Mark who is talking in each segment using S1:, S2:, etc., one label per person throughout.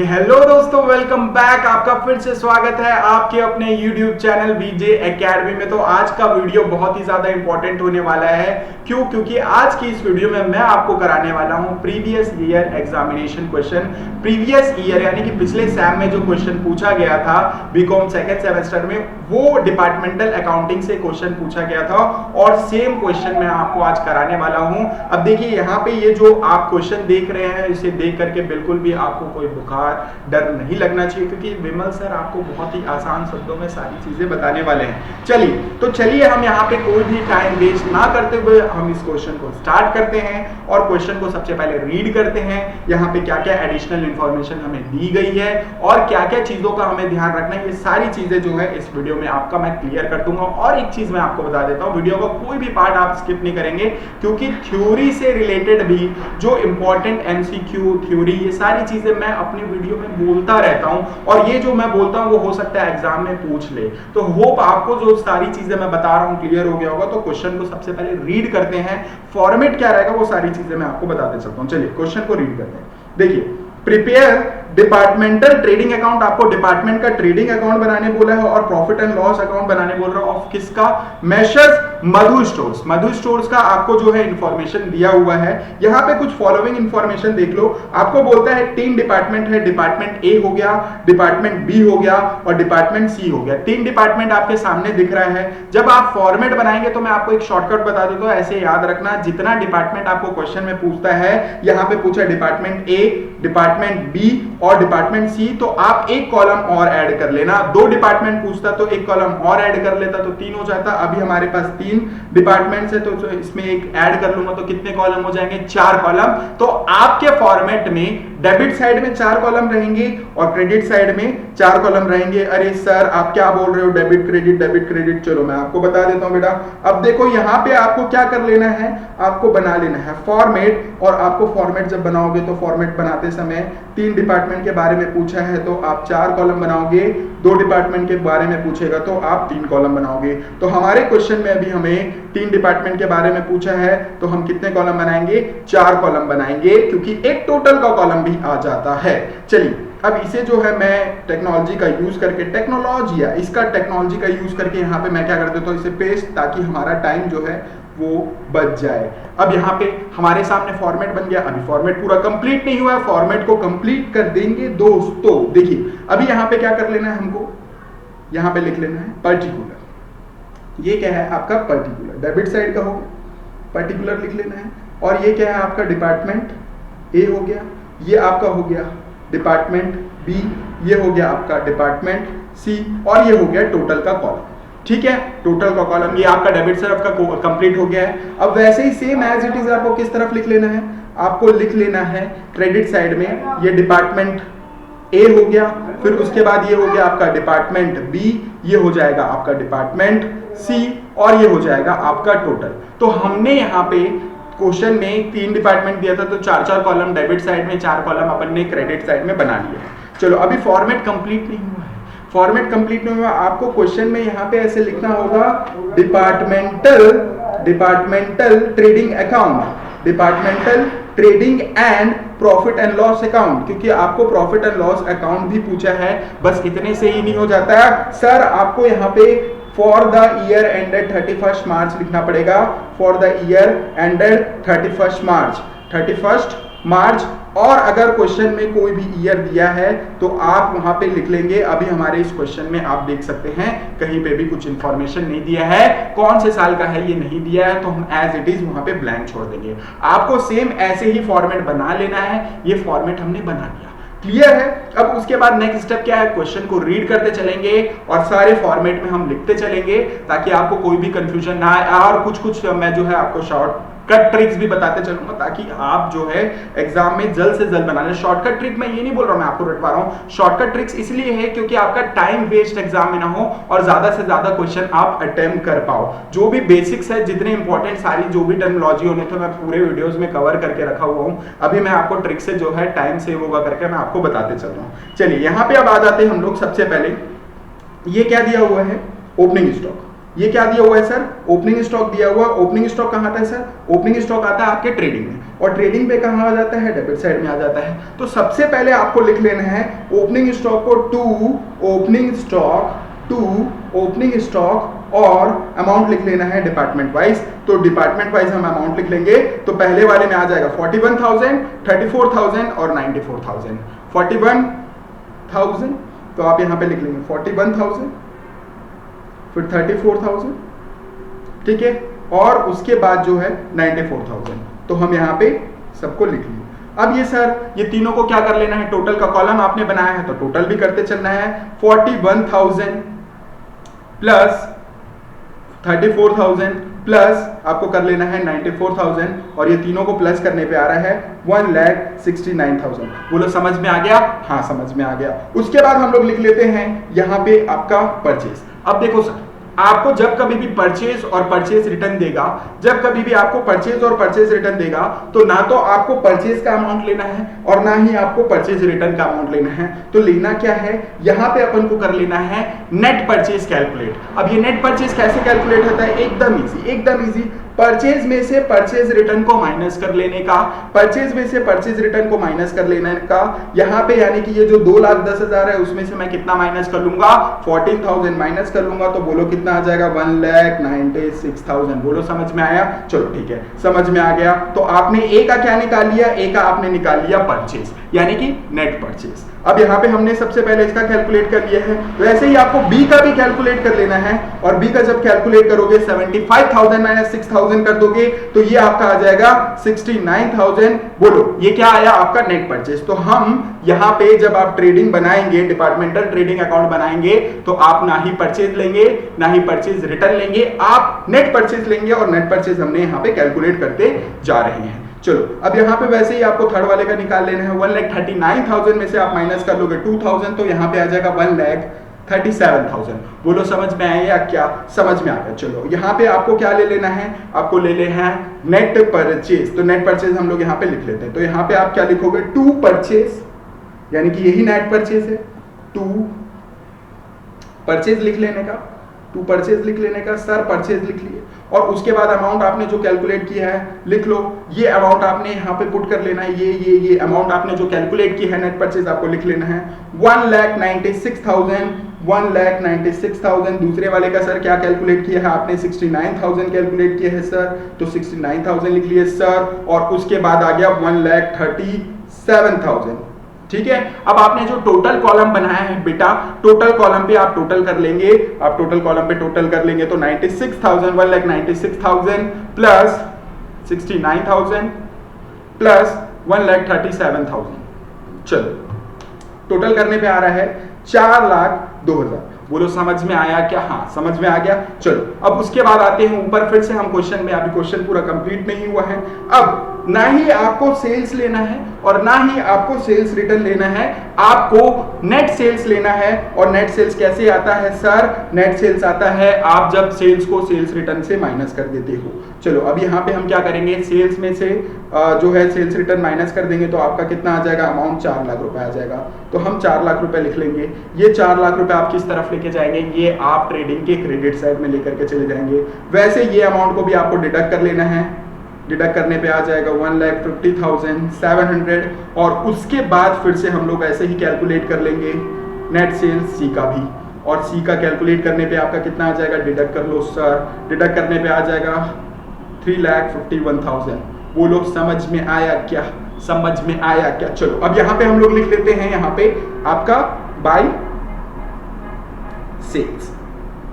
S1: Hello दोस्तों, welcome back. आपका फिर से स्वागत है आपके अपने YouTube चैनल बीजे एकेडमी में। तो आज का वीडियो बहुत ही ज्यादा इंपॉर्टेंट होने वाला है। क्योंकि आज की इस वीडियो में मैं आपको कराने वाला हूं previous year examination question. Previous year यानी कि पिछले सैम में जो क्वेश्चन पूछा गया था बीकॉम सेकंड सेमेस्टर में, वो डिपार्टमेंटल अकाउंटिंग से क्वेश्चन पूछा गया था और सेम क्वेश्चन मैं आपको आज कराने वाला हूं। अब देखिए, यहाँ पे ये जो आप क्वेश्चन देख रहे हैं, इसे देख करके बिल्कुल भी आपको कोई बुखार डर नहीं लगना चाहिए, क्योंकि विमल सर आपको बहुत ही आसान शब्दों में सारी चीजें बताने वाले हैं। चलिए हम यहाँ पे कोई भी टाइम वेस्ट ना करते हुए हम इस क्वेश्चन को स्टार्ट करते हैं और क्वेश्चन को सबसे पहले रीड करते हैं। यहाँ पे क्या क्या एडिशनल इंफॉर्मेशन हमें दी गई है और क्या क्या चीजों का हमें ध्यान रखना है, ये सारी चीजें जो है इस वीडियो में आपका मैं क्लियर कर दूंगा। और एक चीज मैं आपको बता देता हूँ, वीडियो का कोई भी पार्ट आप स्किप नहीं करेंगे, क्योंकि थ्योरी से रिलेटेड भी जो इंपॉर्टेंट एमसीक्यू थ्योरी, ये सारी चीजें मैं अपनी वीडियो में बोलता रहता हूं और ये जो मैं बोलता हूं वो हो सकता है एग्जाम में पूछ ले। तो होप आपको जो सारी चीजें मैं बता रहा हूं क्लियर हो गया होगा। तो क्वेश्चन को सबसे पहले रीड करते हैं, फॉर्मेट क्या रहेगा वो सारी चीजें मैं आपको बताते चलता हूं। चलिए क्वेश्चन को रीड करते हैं। देखिए, प्रिपेयर डिपार्टमेंटल ट्रेडिंग अकाउंट, आपको डिपार्टमेंट का ट्रेडिंग अकाउंट बनाने बोला है और प्रॉफिट एंड लॉस अकाउंट बनाने बोल रहा है। ऑफ किसका? मेशर्स मधु स्टोर्स। मधु स्टोर्स का आपको जो है इंफॉर्मेशन दिया हुआ है। यहाँ पे कुछ फॉलोइंग इंफॉर्मेशन देख लो। आपको बोलता है 3 डिपार्टमेंट है, डिपार्टमेंट ए हो गया, डिपार्टमेंट बी हो गया और डिपार्टमेंट सी हो गया। 3 डिपार्टमेंट आपके सामने दिख रहा है। जब आप फॉर्मेट बनाएंगे तो मैं आपको एक शॉर्टकट बता देता हूं, ऐसे याद रखना, जितना डिपार्टमेंट आपको क्वेश्चन में पूछता है, यहाँ पे पूछा डिपार्टमेंट ए, डिपार्टमेंट बी और डिपार्टमेंट सी, तो आप एक कॉलम और ऐड कर लेना। 2 डिपार्टमेंट पूछता तो एक कॉलम और ऐड कर लेता तो 3 हो जाता। अभी हमारे पास 3 डिपार्टमेंट्स है तो इसमें एक ऐड कर लूंगा तो कितने कॉलम हो जाएंगे? 4 कॉलम। तो आपके फॉर्मेट में डेबिट साइड में 4 कॉलम रहेंगे और क्रेडिट साइड में 4 कॉलम रहेंगे। अरे सर आप क्या बोल रहे हो, डेबिट क्रेडिट डेबिट क्रेडिट? चलो मैं आपको बता देता हूं बेटा। अब देखो यहाँ पे आपको क्या कर लेना है, आपको बना लेना है फॉर्मेट। और आपको फॉर्मेट जब बनाओगे तो फॉर्मेट बनाते समय 3 डिपार्टमेंट के बारे में पूछा है तो आप 4 कॉलम बनाओगे, 2 डिपार्टमेंट के बारे में पूछेगा तो आप 3 कॉलम बनाओगे। तो हमारे क्वेश्चन में अभी हमें 3 डिपार्टमेंट के बारे में पूछा है तो हम कितने कॉलम बनाएंगे? 4 कॉलम बनाएंगे, क्योंकि एक टोटल का कॉलम भी आ जाता है। चलिए अब इसे जो है मैं टेक्नोलॉजी का यूज करके, टेक्नोलॉजी का यूज करके यहाँ पे मैं क्या कर देता हूँ, इसे पेस्ट, ताकि हमारा टाइम जो है वो बच जाए। अब यहाँ पे हमारे सामने फॉर्मेट बन गया। अभी फॉर्मेट पूरा कंप्लीट नहीं हुआ है, फॉर्मेट को कंप्लीट कर देंगे दोस्तों। देखिए अभी यहाँ पे क्या कर लेना है, हमको यहाँ पे लिख लेना है पर्टिकुलर। ये क्या है आपका? पर्टिकुलर। डेबिट साइड का हो गया, पर्टिकुलर लिख लेना है। और ये क्या है आपका? डिपार्टमेंट ए हो गया, ये आपका हो गया डिपार्टमेंट बी, ये हो गया आपका डिपार्टमेंट सी और ये हो गया टोटल का कॉलम। ठीक है, टोटल का कॉलम ये आपका डेबिट साइड का कंप्लीट हो गया है। अब वैसे ही सेम एज इट इज आपको किस तरफ लिख लेना है? आपको लिख लेना है क्रेडिट साइड में ये डिपार्टमेंट ए हो गया, फिर उसके बाद ये हो गया आपका डिपार्टमेंट बी, ये हो जाएगा आपका डिपार्टमेंट सी और ये हो जाएगा आपका टोटल। तो हमने यहाँ पे क्वेश्चन में 3 डिपार्टमेंट दिया था तो 4-4 कॉलम डेबिट साइड में, 4 कॉलम अपन ने क्रेडिट साइड में बना लिया। चलो अभी फॉर्मेट कंप्लीट नहीं हुआ है। फॉर्मेट कंप्लीट नहीं हुआ, आपको क्वेश्चन में यहाँ पे ऐसे लिखना होगा departmental trading account, departmental trading and profit and loss account, क्योंकि आपको प्रॉफिट एंड लॉस अकाउंट भी पूछा है। बस इतने से ही नहीं हो जाता है सर, आपको यहाँ पे फॉर द ईयर एंडेड 31 मार्च लिखना पड़ेगा। फॉर द ईयर एंडेड 31 मार्च। और अगर क्वेश्चन में कोई भी ईयर दिया है तो आप वहां पे लिख लेंगे। अभी हमारे इस क्वेश्चन में आप देख सकते हैं कहीं पे भी कुछ इंफॉर्मेशन नहीं दिया है, कौन से साल का है ये नहीं दिया है, तो हम एज इट इज वहां पे ब्लैंक छोड़ देंगे। आपको सेम ऐसे ही फॉर्मेट बना लेना है। ये फॉर्मेट हमने बना लिया, क्लियर है। अब उसके बाद नेक्स्ट स्टेप क्या है, क्वेश्चन को रीड करते चलेंगे और सारे फॉर्मेट में हम लिखते चलेंगे ताकि आपको कोई भी कंफ्यूजन ना आए। और कुछ मैं जो है आपको शॉर्टकट ट्रिक्स भी बताते चलूंगा ताकि आप जो है एग्जाम में जल्द से जल्द बना लें। शॉर्टकट ट्रिक मैं ये नहीं बोल रहा हूं, मैं आपको रटवा रहा हूं। शॉर्टकट ट्रिक्स इसलिए है क्योंकि आपका टाइम वेस्ट एग्जाम में ना हो और ज्यादा से ज्यादा क्वेश्चन आप अटेम्प्ट कर पाओ। जो भी बेसिक्स है, जितने इंपॉर्टेंट सारी जो भी टर्मिनोलॉजी होने थे, मैं पूरे वीडियोस में कवर करके रखा हुआ हूं। अभी मैं आपको ट्रिक से जो है टाइम सेव होगा करके मैं आपको बताते चल रहा हूं। चलिए यहाँ पे अब आ जाते हैं हम लोग। सबसे पहले ये क्या दिया हुआ है? Opening stock. ये क्या दिया हुआ है सर? ओपनिंग स्टॉक दिया हुआ। ओपनिंग स्टॉक कहाँ आता है सर? ओपनिंग स्टॉक आता है आपके ट्रेडिंग में। और ट्रेडिंग पे कहाँ आ जाता है, डेबिट साइड में आ जाता है। तो सबसे पहले आपको लिख लेना है ओपनिंग स्टॉक को टू ओपनिंग स्टॉक और अमाउंट लिख लेना है डिपार्टमेंट वाइज। तो डिपार्टमेंट वाइज हम अमाउंट लिख लेंगे। तो पहले वाले में आ जाएगा 41,000, 34,000 और 94,000। 41,000 तो आप यहां पे लिख लेंगे 41,000, फिर 34,000, ठीक है, और उसके बाद जो है 94,000। तो हम यहां पे सबको लिख लिए। अब ये सर ये तीनों को क्या कर लेना है, टोटल का कॉलम आपने बनाया है तो टोटल भी करते चलना है। 41,000 प्लस 34,000 प्लस आपको कर लेना है 94,000 और ये तीनों को प्लस करने पे आ रहा है 1,69,000। बोलो समझ में आ गया? हाँ समझ में आ गया। उसके बाद हम लोग लिख लेते हैं यहाँ पे आपका परचेज। अब देखो सर आपको जब कभी भी परचेज और परचेज रिटर्न देगा, जब कभी भी आपको परचेज और परचेज रिटर्न देगा तो ना तो आपको परचेज का अमाउंट लेना है और ना ही आपको परचेज रिटर्न का अमाउंट लेना है। तो लेना क्या है, यहां पे अपन को कर लेना है नेट परचेज कैलकुलेट। अब ये नेट परचेज कैसे कैलकुलेट होता है, एकदम इजी। परचेज में से परचेज रिटर्न को माइनस कर लेने का, परचेज में से परचेज रिटर्न को माइनस कर लेने का। यहां पे यानी कि ये जो 2,10,000 है उसमें से मैं कितना माइनस कर लूंगा, 14,000 माइनस कर लूंगा। तो बोलो कितना आ जाएगा, 1,96,000। बोलो समझ में आया? चलो ठीक है, समझ में आ गया। तो आपने ए का क्या निकाल लिया, ए का आपने निकाल लिया परचेज यानी कि नेट परचेज। अब यहाँ पे हमने सबसे पहले इसका कैलकुलेट कर लिया है, वैसे ही आपको बी का भी कैलकुलेट कर लेना है। और बी का जब कैलकुलेट करोगे 75,000 माइनस 6,000 कर दोगे तो ये आपका आ जाएगा 69,000। बोलो ये क्या आया आपका नेट परचेज। तो हम यहाँ पे जब आप ट्रेडिंग बनाएंगे, डिपार्टमेंटल ट्रेडिंग अकाउंट बनाएंगे तो आप ना ही परचेज लेंगे ना ही परचेज रिटर्न लेंगे, आप नेट परचेज लेंगे और नेट परचेज हमने यहाँ पे कैलकुलेट करते जा रहे हैं। चलो अब यहाँ पे वैसे ही आपको थर्ड वाले का निकाल लेना है। 1,39,000 में से आप माइनस कर लोगे 2,000 तो यहाँ पे आ जाएगा 1,37,000। बोलो समझ में आया या क्या? समझ में आ गया। चलो यहाँ पे आपको क्या ले लेना है, आपको ले लेना है नेट परचेज। तो नेट परचेज हम लोग यहाँ पे लिख लेते हैं। तो यहाँ पे आप क्या लिखोगे, टू परचेज यानी कि यही नेट परचेज है, टू परचेज लिख लेने का, टू परचेज लिख लेने का, सर परचेज लिख लिए और उसके बाद अमाउंट आपने जो कैलकुलेट किया है लिख लो। ये अमाउंट आपने यहाँ पे पुट कर लेना है, ये अमाउंट आपने जो कैलकुलेट किया है नेट परचेज आपको लिख लेना है 1,96,000। 1,96,000। दूसरे वाले का सर क्या कैलकुलेट किया है आपने, 69,000 कैलकुलेट किया है सर, तो 69,000 लिख लिए सर। और उसके बाद आ गया 1,37,000। ठीक है, अब आपने जो टोटल कॉलम बनाया है बेटा, टोटल कॉलम पे आप टोटल कर लेंगे, आप टोटल कॉलम पे टोटल कर लेंगे तो 96,000, 1,96,000 प्लस 69,000 प्लस 1,37,000। चलो टोटल करने पे आ रहा है 4,02,000। बोलो समझ में आया क्या? हाँ समझ में आ गया। चलो अब उसके बाद आते हैं ऊपर, फिर से हम क्वेश्चन में, अभी क्वेश्चन पूरा कंप्लीट नहीं हुआ है। अब ना ही आपको सेल्स लेना है और ना ही आपको सेल्स रिटर्न लेना है, आपको नेट सेल्स लेना है। और नेट सेल्स कैसे आता है सर, नेट सेल्स आता है आप जब सेल्स को सेल्स रिटर्न से माइनस कर देते हो। चलो अब यहाँ पे हम क्या करेंगे, सेल्स में से जो है सेल्स रिटर्न माइनस कर देंगे तो आपका कितना आ जाएगा, अमाउंट 4 लाख रुपए आ जाएगा। तो हम 4 लाख रुपए लिख लेंगे। ये 4 लाख रुपए आप किस तरफ लेके जाएंगे, ये आप ट्रेडिंग के क्रेडिट साइड में लेकर के चले जाएंगे। वैसे ये अमाउंट को भी आपको डिडक्ट कर लेना है, डिडक्ट करने पे आ जाएगा 1,50,700। और उसके बाद फिर से हम लोग ऐसे ही कैलकुलेट कर लेंगे नेट सेल्स सी का भी, और सी का कैलकुलेट करने पे आपका कितना आ जाएगा, डिडक्ट कर लो सर, डिडक्ट करने पे आ जाएगा 3,51,000। बोलो समझ में आया क्या? समझ में आया क्या? चलो अब यहाँ पे हम लोग लिख लेते हैं, यहाँ पे आपका बाय सेल्स,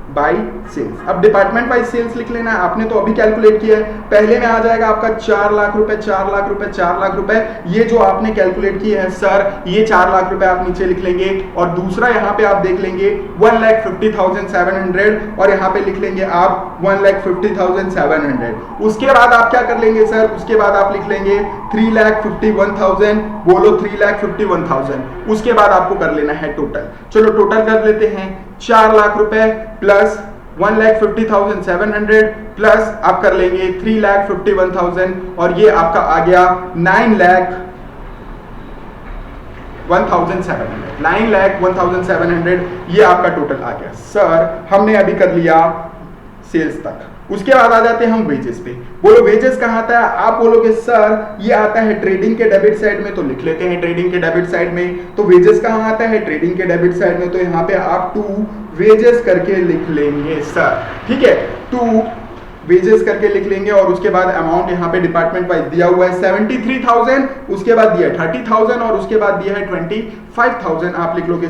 S1: बाय सेल्स। अब डिपार्टमेंट वाइज सेल्स लिख लेना है, आपने तो अभी कैलकुलेट किया है। पहले में आ जाएगा आपका 4 लाख रुपए, 4 लाख रुपए, 4 लाख रुपए। ये जो आपने कैलकुलेट किया है सर, ये 4 लाख रुपए आप नीचे लिख लेंगे। और दूसरा यहाँ पे आप देख लेंगे 1,50,700 और यहाँ पे लिख लेंगे आप 1,50,700। उसके बाद आप क्या कर लेंगे सर, उसके बाद आप लिख लेंगे 3,51,000। बोलो 3,51,000। उसके बाद आपको कर लेना है टोटल। चलो टोटल कर लेते हैं, 4 लाख रुपए प्लस 1,50,700 प्लस आप कर लेंगे 3,51,000 और ये आपका आ गया 9,01,700। 9,01,700 ये आपका टोटल आ गया। सर हमने अभी कर लिया सेल्स तक, उसके बाद आ जाते हैं हम वेजेस पे। बोलो वेजेस कहाँ आता है? आप बोलोगे सर ये आता है ट्रेडिंग के डेबिट साइड में, तो लिख लेते हैं ट्रेडिंग के डेबिट साइड में। तो वेजेस कहाँ आता है? ट्रेडिंग के डेबिट साइड में, तो यहाँ पे आप टू वेजेस करके लिख लेंगे सर, ठीक है, टू वेजेस करके लिख लेंगे। और उसके बाद अमाउंट यहाँ पे डिपार्टमेंट वाइज दिया हुआ है 73,000, उसके बाद दिया है 30,000 और उसके बाद दिया है 25,000। आप लिख लोगे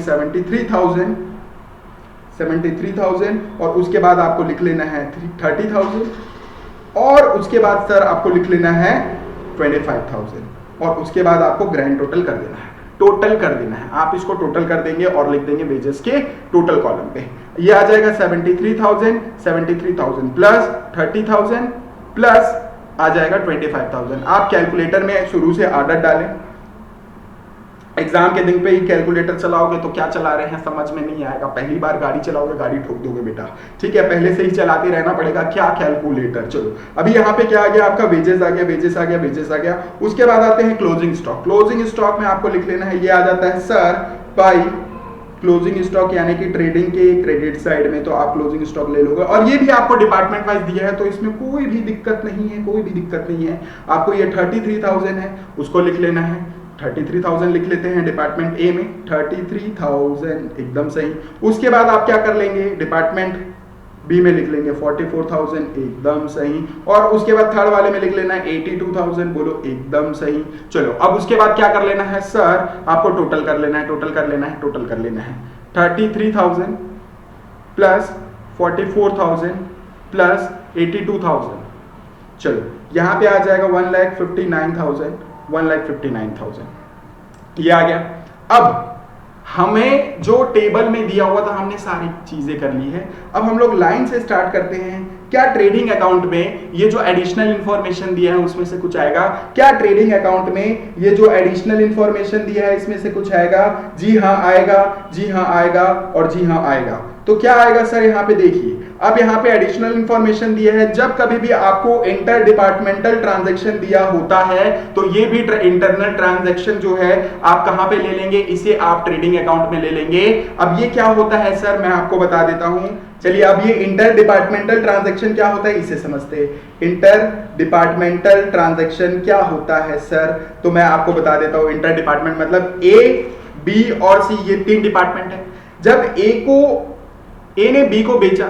S1: 73,000 और उसके बाद आपको लिख लेना है 30,000 और उसके बाद सर आपको लिख लेना है 25,000 और उसके बाद आपको ग्रैंड टोटल कर देना है, टोटल कर देना है। आप इसको टोटल कर देंगे और लिख देंगे वेजेस के टोटल कॉलम पे। ये आ जाएगा 73,000 प्लस 30,000 प्लस आ जाएगा 25,000। आप कैलकुलेटर में शुरू से आदत डालें, एग्जाम के दिन पे ही कैलकुलेटर चलाओगे तो क्या चला रहे हैं समझ में नहीं आएगा। पहली बार गाड़ी चलाओगे गाड़ी ठोक दोगे बेटा, ठीक है, पहले से ही चलाते रहना पड़ेगा। क्या कैलकुलेटर। चलो अभी यहाँ पे क्या आ गया आपका? वेजेस आ गया, वेजेस आ गया, वेजेस आ गया। उसके बाद आते हैं क्लोजिंग स्टॉक। क्लोजिंग स्टॉक में आपको लिख लेना है, ये आ जाता है सर बाई क्लोजिंग स्टॉक यानी कि ट्रेडिंग के क्रेडिट साइड में, तो आप क्लोजिंग स्टॉक ले लोगे। और ये भी आपको डिपार्टमेंट वाइज दिया है तो इसमें कोई भी दिक्कत नहीं है, कोई भी दिक्कत नहीं है। आपको ये 33,000 है उसको लिख लेना है, 33,000 लिख लेते हैं डिपार्टमेंट ए में, 33,000 एकदम सही। उसके बाद आप क्या कर लेंगे? डिपार्टमेंट बी में लिख लेंगे 44,000 एकदम सही। और उसके बाद थर्ड वाले में लिख लेना है 82,000, बोलो एकदम सही। चलो अब उसके बाद क्या कर लेना है सर? आपको टोटल कर लेना है, टोटल कर लेना है, टोटल कर लेना है 33,000 प्लस 44,000 प्लस 82,000। चलो यहाँ पे आ जाएगा 1,59,000 ये आ गया। अब हमें जो टेबल में दिया हुआ था हमने सारी चीजें कर ली है। अब हम लोग लाइन से स्टार्ट करते हैं। क्या ट्रेडिंग अकाउंट में ये जो एडिशनल इंफॉर्मेशन दिया है उसमें से कुछ आएगा? क्या ट्रेडिंग अकाउंट में ये जो एडिशनल इंफॉर्मेशन दिया है इसमें से कुछ आएगा? जी हाँ आएगा, जी हाँ आएगा और जी हाँ आएगा। तो क्या आएगा सर? यहाँ पे देखिए, अब यहाँ पे एडिशनल इंफॉर्मेशन दिया है। जब कभी भी आपको इंटर डिपार्टमेंटल ट्रांजैक्शन दिया होता है तो ये भी इंटरनल ट्रांजैक्शन जो है आप कहां पे ले लेंगे? इसे आप ट्रेडिंग अकाउंट में ले लेंगे। अब ये क्या होता है सर? मैं आपको बता देता हूं। चलिए अब ये इंटर डिपार्टमेंटल ट्रांजैक्शन क्या होता है इसे समझते हैं। इंटर डिपार्टमेंटल ट्रांजैक्शन क्या होता है सर? तो मैं आपको बता देता हूं। इंटर डिपार्टमेंट मतलब ए, बी और सी, ये 3 डिपार्टमेंट है। जब ए ने बी को बेचा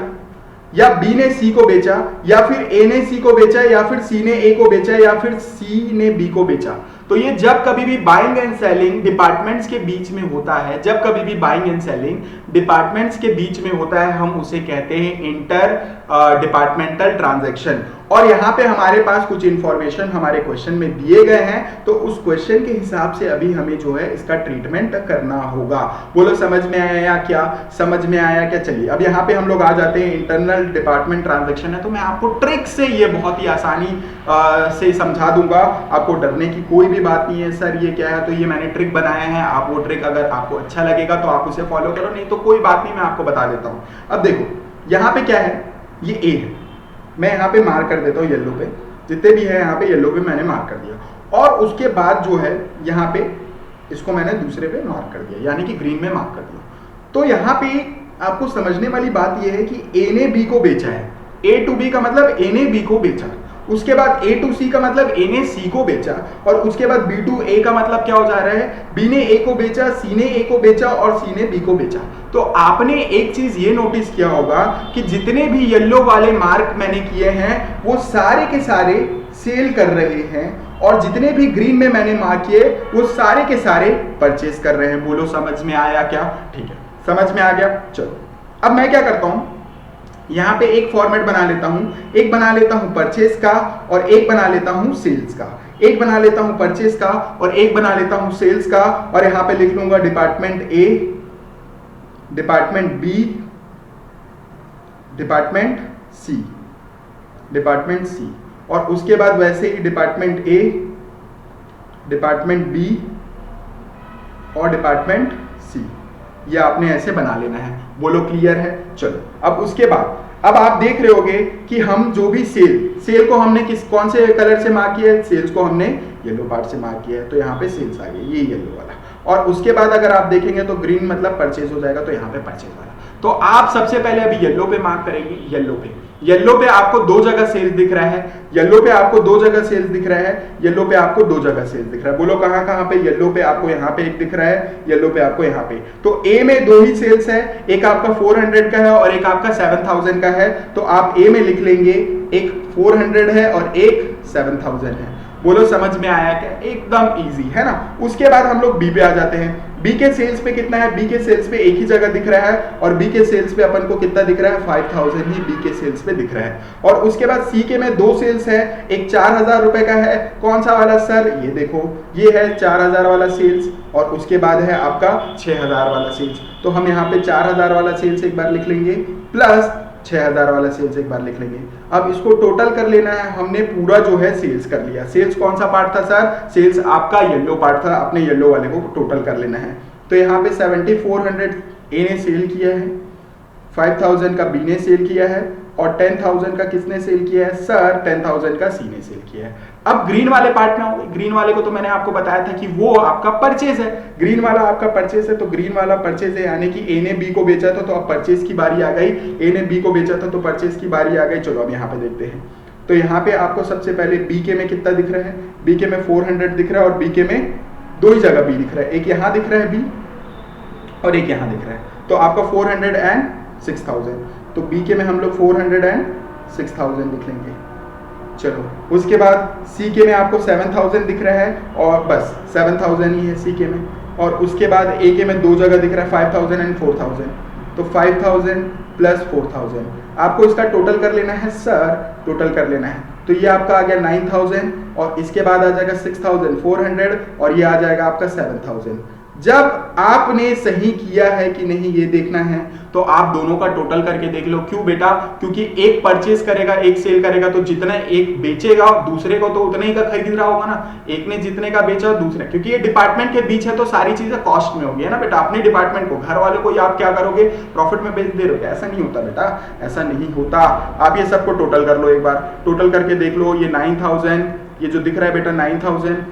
S1: या बी ने सी को बेचा या फिर ए ने सी को बेचा या फिर सी ने ए को बेचा या फिर सी ने बी को बेचा, तो ये जब कभी भी बाइंग एंड सेलिंग डिपार्टमेंट्स के बीच में होता है, जब कभी भी बाइंग एंड सेलिंग डिपार्टमेंट्स के बीच में होता है हम उसे कहते हैं इंटर डिपार्टमेंटल ट्रांजैक्शन। और यहाँ पे हमारे पास कुछ इंफॉर्मेशन हमारे क्वेश्चन में दिए गए हैं तो उस क्वेश्चन के हिसाब से अभी हमें जो है इसका ट्रीटमेंट करना होगा। बोलो समझ में आया क्या? समझ में आया क्या? चलिए अब यहाँ पे हम लोग आ जाते हैं। इंटरनल डिपार्टमेंट ट्रांजैक्शन है तो मैं आपको ट्रिक से ये बहुत ही आसानी से समझा दूंगा, आपको डरने की कोई भी बात नहीं है। सर ये क्या है? तो ये मैंने ट्रिक बनाया है, आप वो ट्रिक अगर आपको अच्छा लगेगा तो आप उसे फॉलो करो, नहीं तो कोई बात नहीं, मैं आपको बता देता हूँ। अब देखो यहाँ पे क्या है, ये ए है, मैं यहाँ पे मार्क कर देता हूँ येलो पे, जितने भी है यहाँ पे येलो पे मैंने मार्क कर दिया। और उसके बाद जो है यहाँ पे इसको मैंने दूसरे पे मार्क कर दिया, यानी कि ग्रीन में मार्क कर दिया। तो यहाँ पे आपको समझने वाली बात यह है कि ए ने बी को बेचा है। ए टू बी का मतलब ए ने बी को बेचा, उसके बाद ए टू सी का मतलब ए ने सी को बेचा, और उसके बाद बी टू ए का मतलब क्या हो जा रहा है? बी ने ए को बेचा, सी ने ए को बेचा और सी ने बी को बेचा। तो आपने एक चीज ये नोटिस किया होगा कि जितने भी येलो वाले मार्क मैंने किए हैं वो सारे के सारे सेल कर रहे हैं, और जितने भी ग्रीन में मैंने मार्क किए वो सारे के सारे परचेस कर रहे हैं। बोलो समझ में आया क्या? ठीक है, समझ में आ गया। चलो अब मैं क्या करता हूं, यहाँ पे एक फॉर्मेट बना लेता हूं, एक बना लेता हूं परचेस का और एक बना लेता हूं सेल्स का, एक बना लेता हूं परचेस का और एक बना लेता हूं सेल्स का, और यहाँ पे लिख लूंगा department A, department B, department C, department C, और उसके बाद वैसे ही डिपार्टमेंट ए, डिपार्टमेंट बी और डिपार्टमेंट सी। ये आपने ऐसे बना लेना है। बोलो क्लियर है? चलो अब उसके बाद अब आप देख रहे होगे कि हम जो भी सेल को हमने कौन से कलर से मार्क किया है? सेल्स को हमने येलो पार्ट से मार्क किया है, तो यहाँ पे सेल्स आ गया, ये येलो वाला। और उसके बाद अगर आप देखेंगे तो ग्रीन मतलब परचेज हो जाएगा, तो यहाँ पे परचेज वाला। तो आप सबसे पहले अभी येलो पे मार्क करेंगे, येलो पे आपको दो जगह सेल्स दिख रहा है, येलो पे आपको दो जगह सेल्स दिख रहा है, येलो पे आपको दो जगह सेल्स दिख रहा है। बोलो कहां कहां पे? येलो पे आपको यहाँ पे एक दिख रहा है, येलो पे आपको यहाँ पे। तो ए में दो ही सेल्स है, एक आपका 400 का है और एक आपका 7000 का है। तो आप ए में लिख लेंगे एक 400 है और एक 7000 है। बोलो समझ में आया क्या? एकदम इजी है ना। उसके बाद हम लोग बी पे आ जाते हैं। बी के सेल्स पे कितना है? बी के सेल्स पे एक ही जगह दिख रहा है और बी के सेल्स पे अपन को कितना दिख रहा है? 5000 ही बी के सेल्स पे दिख रहा है। और उसके बाद सी के में दो सेल्स है, एक 4000 रुपए का है। कौन सा वाला सर? ये देखो, ये है 4000 वाला सेल्स और उसके बाद है आपका 6000 वाला सेल्स। तो हम यहाँ पे 4000 वाला सेल्स एक बार लिख लेंगे प्लस 6000 वाला सेल्स एक बार लिख लेंगे। अब इसको टोटल कर लेना है। हमने पूरा जो है सेल्स कर लिया। सेल्स कौन सा पार्ट था सर? सेल्स आपका येलो पार्ट था, अपने येलो वाले को टोटल कर लेना है। तो यहाँ पे 7400 ए ने सेल किया है, 5000 का बी ने सेल किया है और 10000 का किसने सेल किया है? सर 10000 का सी ने सेल किया है। अब ग्रीन वाले पार्ट में होंगे। ग्रीन वाले को तो मैंने आपको बताया था कि वो आपका परचेज है। ग्रीन वाला आपका परचेज है, तो ग्रीन वाला परचेज है, यानी कि ए ने बी को बेचा था तो अब परचेज की बारी आ गई। ए ने बी को बेचा था तो परचेज की बारी आ गई। चलो अब यहाँ पे देखते हैं। तो यहाँ पे आपको सबसे पहले बी के में कितना दिख रहा है? बी के में 400 दिख रहा है और बी के में दो ही जगह बी दिख रहा है, एक यहाँ दिख रहा है बी और एक यहाँ दिख रहा है। तो आपका 400 एंड 6000। तो बी के में हम लोग 400 एंड 6000 लिख लेंगे। चलो उसके बाद सी के में आपको 7000 दिख रहा है और बस 7000 ही है सी के में। और उसके बाद ए के में दो जगह दिख रहा है 5000 एंड 4000। तो 5000 प्लस 4000 आपको इसका टोटल कर लेना है सर, टोटल कर लेना है। तो ये आपका आ गया 9000 और इसके बाद आ जाएगा 6400 और ये आ जाएगा आपका 7000। जब आपने सही किया है कि नहीं ये देखना है, तो आप दोनों का टोटल करके देख लो। क्यों बेटा? क्योंकि एक परचेज करेगा, एक सेल करेगा, तो जितना एक बेचेगा दूसरे को तो उतना ही का खरीद रहा होगा ना। एक ने जितने का बेचा और दूसरे, क्योंकि ये डिपार्टमेंट के बीच है तो सारी चीजें कॉस्ट में होगी, है ना बेटा। अपने डिपार्टमेंट को, घर वाले को आप क्या करोगे? प्रॉफिट में बेच दे रहे हो। ऐसा नहीं होता बेटा, ऐसा नहीं होता। आप ये सबको टोटल कर लो, एक बार टोटल करके देख लो। ये 9000, ये जो दिख रहा है बेटा 9000,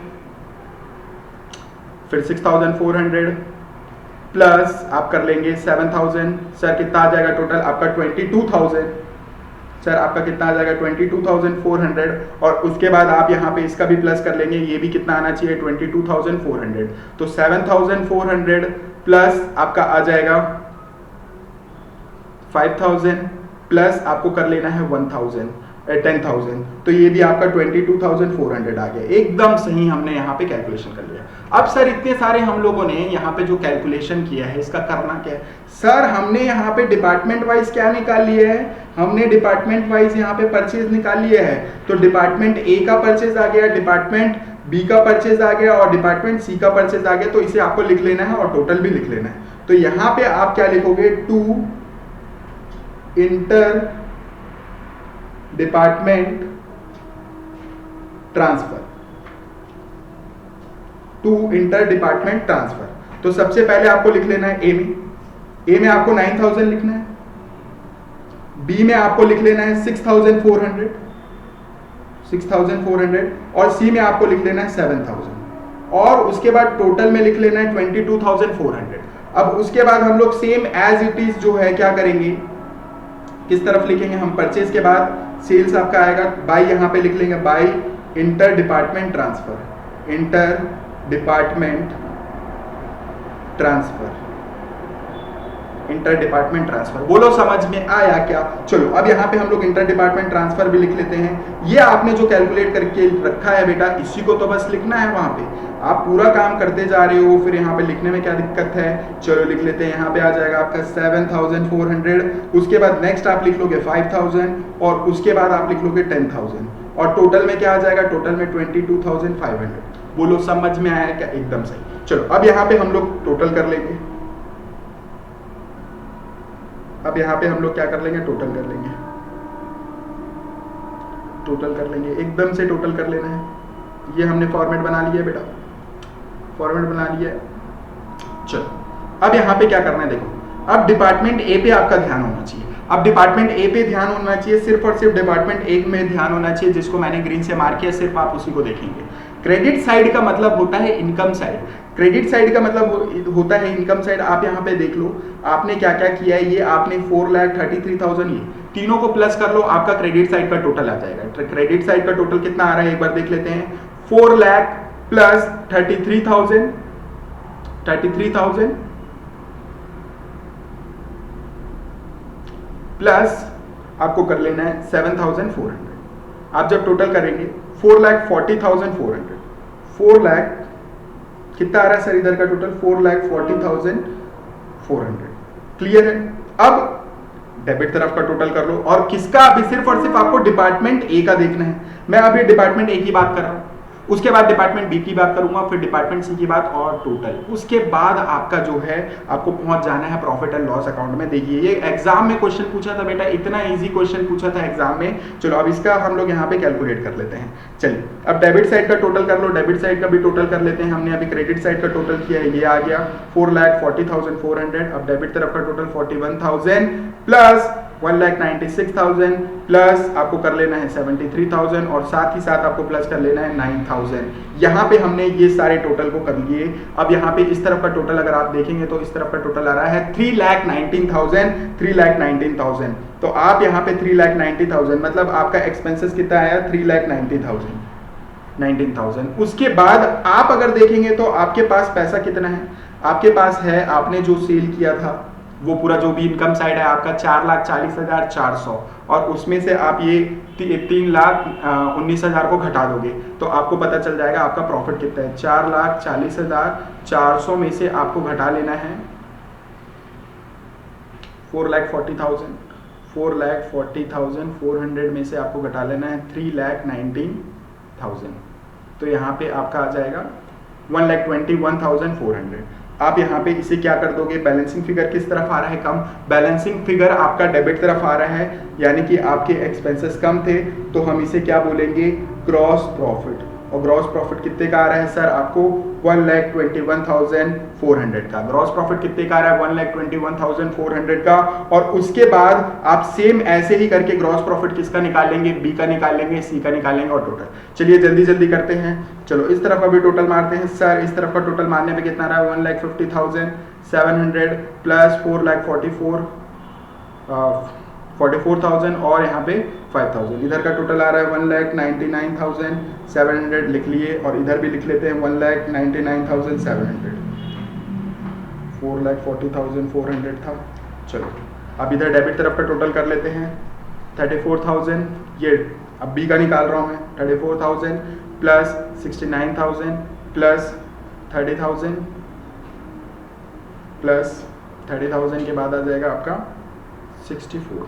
S1: फिर 6400 प्लस आप कर लेंगे 7000। सर कितना आ जाएगा टोटल आपका? 22000। सर आपका कितना आ जाएगा? 22400। और उसके बाद आप यहाँ पे इसका भी प्लस कर लेंगे, ये भी कितना आना चाहिए? 22400। तो 7400 प्लस आपका आ जाएगा 5000 प्लस आपको कर लेना है 10,000। तो ये भी आपका 22,400 आ गया। एकदम सही हमने यहाँ पे कैलकुलेशन कर लिया। अब सर इतने सारे हम लोगों ने यहाँ पे जो कैलकुलेशन किया है, इसका करना क्या है? सर हमने यहाँ पे डिपार्टमेंट वाइज क्या निकाल लिए है? हमने डिपार्टमेंट वाइज यहाँ पे परचेज निकाल लिया है। तो डिपार्टमेंट ए का परचेज आ गया, डिपार्टमेंट बी का परचेज आ गया और डिपार्टमेंट सी का परचेज आ गया। तो इसे आपको लिख लेना है और टोटल भी लिख लेना है। तो यहाँ पे आप क्या लिखोगे? To inter department transfer, to inter department transfer. तो सबसे पहले आपको लिख लेना है ए में आपको 9000 लिखना है, बी में आपको लिख लेना है 6400 और सी में आपको लिख लेना है 7000 और उसके बाद टोटल में लिख लेना है 22,400। अब उसके बाद हम लोग सेम एज इट इज जो है क्या करेंगे, किस तरफ लिखेंगे हम? परचेज के बाद सेल्स आपका आएगा, बाई यहाँ पे लिख लेंगे by inter department transfer, inter department transfer, inter department transfer. बोलो समझ में आया क्या? चलो अब यहाँ पे हम लोग इंटर डिपार्टमेंट ट्रांसफर भी लिख लेते हैं। ये आपने जो कैलकुलेट करके रखा है बेटा, इसी को तो बस लिखना है। वहां पे आप पूरा काम करते जा रहे हो, फिर यहाँ पे लिखने में क्या दिक्कत है? चलो लिख लेते हैं। यहाँ पे आ जाएगा आपका 7400, उसके बाद नेक्स्ट आप लिख लोगे 5000 और उसके बाद आप लिख लोगे 10,000 और टोटल में क्या आ जाएगा? टोटल में 22,500। बोलो समझ में आया क्या? एकदम सही। चलो अब यहाँ पे हम लोग टोटल कर लेंगे। अब यहाँ पे हम लोग क्या कर लेंगे? टोटल कर लेंगे, टोटल कर लेंगे, एकदम से टोटल कर लेना है। ये हमने फॉर्मेट बना लिया है बेटा, फॉर्मेट बना लिया है। चलो अब यहाँ पे क्या करना है देखो। अब डिपार्टमेंट ए पे आपका ध्यान होना चाहिए। अब डिपार्टमेंट ए पे ध्यान होना चाहिए, सिर्फ और सिर्फ डिपार्टमेंट ए में ध्यान होना चाहिए, जिसको मैंने ग्रीन से मार्क किया, सिर्फ आप उसी को देखेंगे। क्रेडिट साइड का मतलब होता है इनकम साइड। क्रेडिट साइड का मतलब होता है इनकम साइड। आप यहाँ पे देख लो आपने क्या क्या किया है। ये आपने 4,33,000 ये तीनों को प्लस कर लो, आपका क्रेडिट साइड का टोटल आ जाएगा। क्रेडिट साइड का टोटल कितना आ रहा है एक बार देख लेते हैं। 4 लाख प्लस 33,000 प्लस आपको कर लेना है 7,400। आप जब टोटल करेंगे 4,40,400, 4 लाख कितना आ रहा है सर इधर का टोटल 4,40,400। क्लियर है। अब डेबिट तरफ का टोटल कर लो, और किसका अभी सिर्फ और सिर्फ आपको डिपार्टमेंट ए का देखना है। मैं अभी डिपार्टमेंट ए की बात कर रहा हूं, उसके बाद डिपार्टमेंट बी की बात करूंगा, फिर डिपार्टमेंट सी की बात और टोटल। उसके बाद आपका जो है आपको पहुंच जाना है प्रॉफिट एंड लॉस अकाउंट में। देखिए ये एग्जाम में क्वेश्चन पूछा था बेटा, इतना इजी क्वेश्चन पूछा था एग्जाम में। चलो अब इसका हम लोग यहाँ पे कैलकुलेट कर लेते हैं। चलिए अब डेबिट साइड का टोटल कर लो, डेबिट साइड का भी टोटल कर लेते हैं। हमने अभी क्रेडिट साइड का टोटल किया है, ये आ गया 4,40,400। अब डेबिट तरफ का टोटल 41,000 प्लस 1,96,000 प्लस आपको कर लेना है 73,000 और साथ ही साथ आपको प्लस कर लेना है 9,000। यहाँ पे हमने ये सारे टोटल को कर लिए। अब यहाँ पे इस तरफ का टोटल अगर आप देखेंगे तो इस तरफ का टोटल आ रहा है 3,19,000। तो आप यहाँ पे 3,90,000 मतलब आपका एक्सपेंसेस कितना आया 3,19,000। उसके बाद आप अगर देखेंगे तो आपके पास पैसा कितना है, आपके पास है आपने जो सेल किया था वो पूरा जो भी इनकम साइड है आपका 4,40,400 और उसमें से आप ये 3,19,000 को घटा दोगे तो आपको पता चल जाएगा आपका प्रॉफिट कितना है। 4,40,400 में से आपको घटा लेना है 4,40,400 में से आपको घटा लेना है 3,19,000। तो यहाँ पे आपका आ जाएगा 1,21,400। आप यहाँ पे इसे क्या कर दोगे, बैलेंसिंग फिगर किस तरफ आ रहा है कम, बैलेंसिंग फिगर आपका डेबिट तरफ आ रहा है, यानी कि आपके एक्सपेंसेस कम थे तो हम इसे क्या बोलेंगे ग्रॉस प्रॉफिट। और ग्रॉस प्रॉफिट कितने का आ रहा है सर आपको 1,21,400 का। ग्रॉस प्रॉफिट कितने का आ रहा है 1,21,400 का। और उसके बाद आप सेम ऐसे ही करके ग्रॉस प्रॉफिट किसका निकालेंगे, बी का निकालेंगे, सी का निकालेंगे और टोटल। चलिए जल्दी जल्दी करते हैं। चलो इस तरफ अभी टोटल मारते हैं सर। इस तरफ का टोटल मारने पे कितना रहा है 1,50,700 प्लस 4,44,000 और यहाँ पे 5,000। इधर का टोटल आ रहा है 1,99,700 लिख लिए और इधर भी लिख लेते हैं 1,99,700। 4,40,400 था। चलो अब इधर डेबिट तरफ का टोटल कर लेते हैं 34,000। ये अब बी का निकाल रहा हूँ मैं 34,000 प्लस 69,000 प्लस 30,000 प्लस 30,000 के बाद आ जाएगा आपका 64।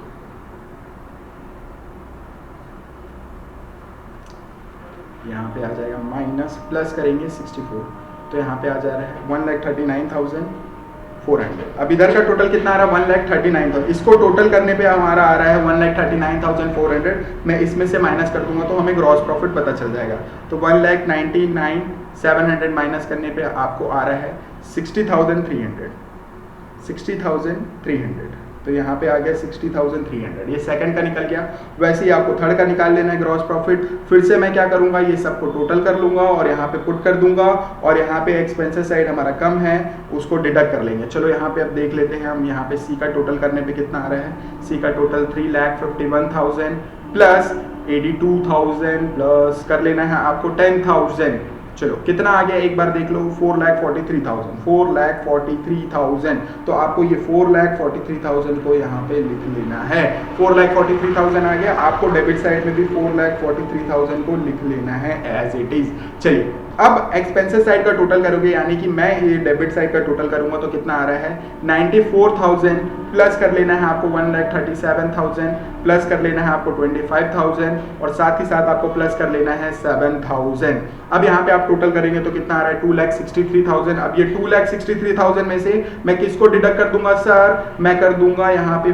S1: यहाँ पे आ जाएगा माइनस प्लस करेंगे 64 तो यहाँ पे आ जा रहा है 1,39,400। अब इधर का टोटल कितना आ रहा है 1,39,000। इसको टोटल करने पे हमारा आ रहा है 1,39,400। मैं इसमें से माइनस कर दूंगा तो हमें ग्रॉस प्रॉफिट पता चल जाएगा। तो 1,99,700 माइनस करने पे आपको आ रहा है 60,300। तो यहाँ पे आ गया 60,300। ये सेकंड का निकल गया। वैसे ही आपको थर्ड का निकाल लेना है ग्रॉस प्रॉफिट। फिर से मैं क्या करूँगा, ये सबको टोटल कर लूँगा और यहाँ पे पुट कर दूंगा और यहाँ पे एक्सपेंसेस साइड हमारा कम है उसको डिडक्ट कर लेंगे। चलो यहाँ पे अब देख लेते हैं हम। यहाँ पे सी का टोटल करने पे कितना आ रहा है, सी का टोटल 3,51,000 प्लस 82,000 प्लस कर लेना है आपको 10,000। चलो कितना आ गया एक बार देख लो 4,43,000। तो आपको ये 4,43,000 को यहाँ पे लिख लेना है। 4,43,000 आ गया। आपको डेबिट साइड में भी 4,43,000 को लिख लेना है एज इट इज। चलिए अब एक्सपेंसेस साइड का टोटल करोगे, यानी कि मैं ये डेबिट साइड का टोटल करूंगा तो कितना आ रहा है 94,000 प्लस कर लेना है आपको 1,37,000 प्लस कर लेना है आपको 25,000 और साथ ही साथ आपको प्लस कर लेना है 7,000। अब यहाँ पे आप टोटल करेंगे तो कितना आ रहा है 2,63,000। अब ये 2,63,000 में से मैं किसको डिडक्ट कर दूंगा सर, मैं कर दूंगा यहाँ पे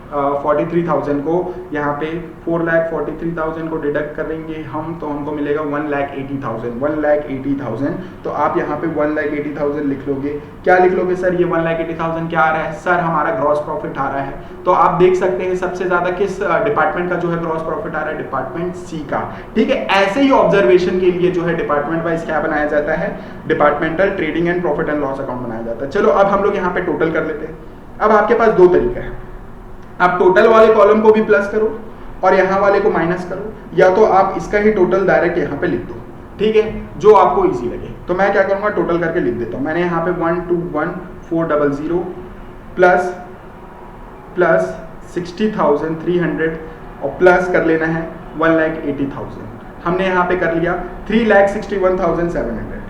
S1: 43,000 को यहाँ पे 4,43,000 को डिडक्ट करेंगे हम, तो हमको मिलेगा 1,80,000। तो आप यहाँ पे 1,80,000 लिख लोगे। क्या लिख लोगे सर? ये 1,80,000 क्या आ रहा है सर? हमारा ग्रॉस प्रॉफिट आ रहा है। तो आप देख सकते हैं सबसे ज्यादा किस डिपार्टमेंट का जो है ग्रॉस प्रॉफिट आ रहा है? डिपार्टमेंट सी का। ठीक है, ऐसे ही ऑब्जर्वेशन के लिए जो है डिपार्टमेंट वाइज क्या बनाया जाता है? Departmental trading and profit and loss account बनाया जाता है। चलो अब हम लोग यहाँ पे टोटल कर लेते हैं। अब आपके पास दो तरीका है, आप टोटल वाले कॉलम को भी प्लस करो और यहाँ वाले को माइनस करो, या तो आप इसका ही टोटल डायरेक्ट यहाँ पे लिख दो। ठीक है, जो आपको इजी लगे। तो मैं क्या करूँगा, टोटल करके लिख देता हूँ। मैंने यहाँ पे 121,400 प्लस 60,300 और प्लस कर लेना है 1,80,000। हमने यहाँ पे कर लिया 3,61,700,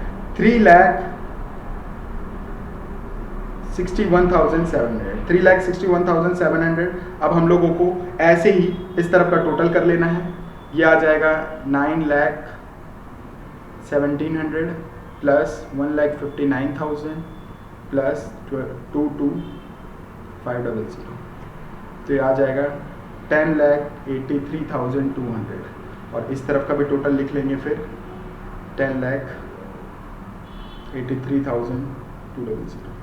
S1: 3,61,700। अब हम लोगों को ऐसे ही इस तरफ का टोटल कर लेना है। ये आ जाएगा 9,17,00 प्लस 1,59,000 प्लस 22,500। तो ये आ जाएगा 10,83,200 और इस तरफ का भी टोटल लिख लेंगे फिर 10,83,200।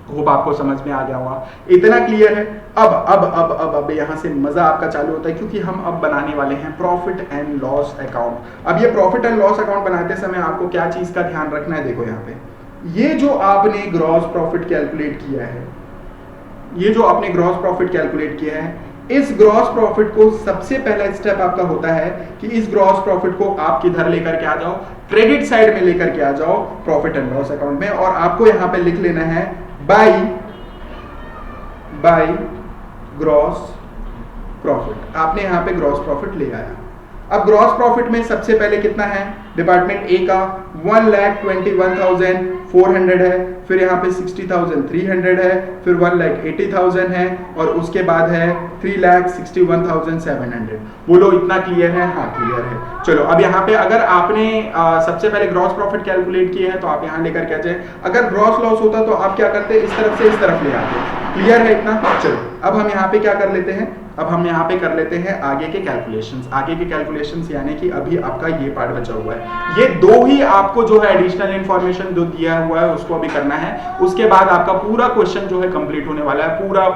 S1: होप आपको समझ में आ गया होगा। इतना क्लियर है। अब यहाँ से मजा आपका चालू होता है, क्योंकि हम अब बनाने वाले हैं प्रॉफिट एंड लॉस अकाउंट। अब ये प्रॉफिट एंड लॉस अकाउंट बनाते समय आपको क्या चीज का ध्यान रखना है? देखो यहाँ पे ये जो आपने ग्रॉस प्रॉफिट कैलकुलेट किया है, ये जो आपने ग्रॉस प्रॉफिट कैलकुलेट किया है, इस ग्रॉस प्रॉफिट को सबसे पहला स्टेप आपका होता है कि इस ग्रॉस प्रॉफिट को आप किधर लेकर के आ जाओ? क्रेडिट साइड में लेकर के आ जाओ प्रॉफिट एंड लॉस अकाउंट में। और आपको यहां पे लिख लेना है बाय ग्रॉस प्रॉफिट। आपने यहां पे ग्रॉस प्रॉफिट ले आया। अब ग्रॉस प्रॉफिट में सबसे पहले कितना है? डिपार्टमेंट ए का 1,21,400 है, फिर यहाँ पे 60,300 है, फिर 1,80,000 है और उसके बाद है 3,61,700। बोलो इतना क्लियर है? हाँ क्लियर है। चलो अब यहाँ पे अगर आपने सबसे पहले ग्रॉस प्रॉफिट कैलकुलेट किए हैं तो आप यहाँ लेकर के आ जाए। अगर ग्रॉस लॉस होता तो आप क्या करते? इस तरफ से इस तरफ ले आते। क्लियर है इतना? चलो अब हम यहाँ पे क्या कर लेते हैं? अब हम यहाँ पे कर लेते हैं आगे के कैलकुलेशंस। आगे के कैलकुलेशंस यानी कि अभी आपका ये पार्ट बचा हुआ है। ये दो ही आपको जो है एडिशनल इंफॉर्मेशन जो दिया हुआ है उसको अभी करना है। उसके बाद आपका पूरा क्वेश्चन जो है कंप्लीट होने वाला है। पूरा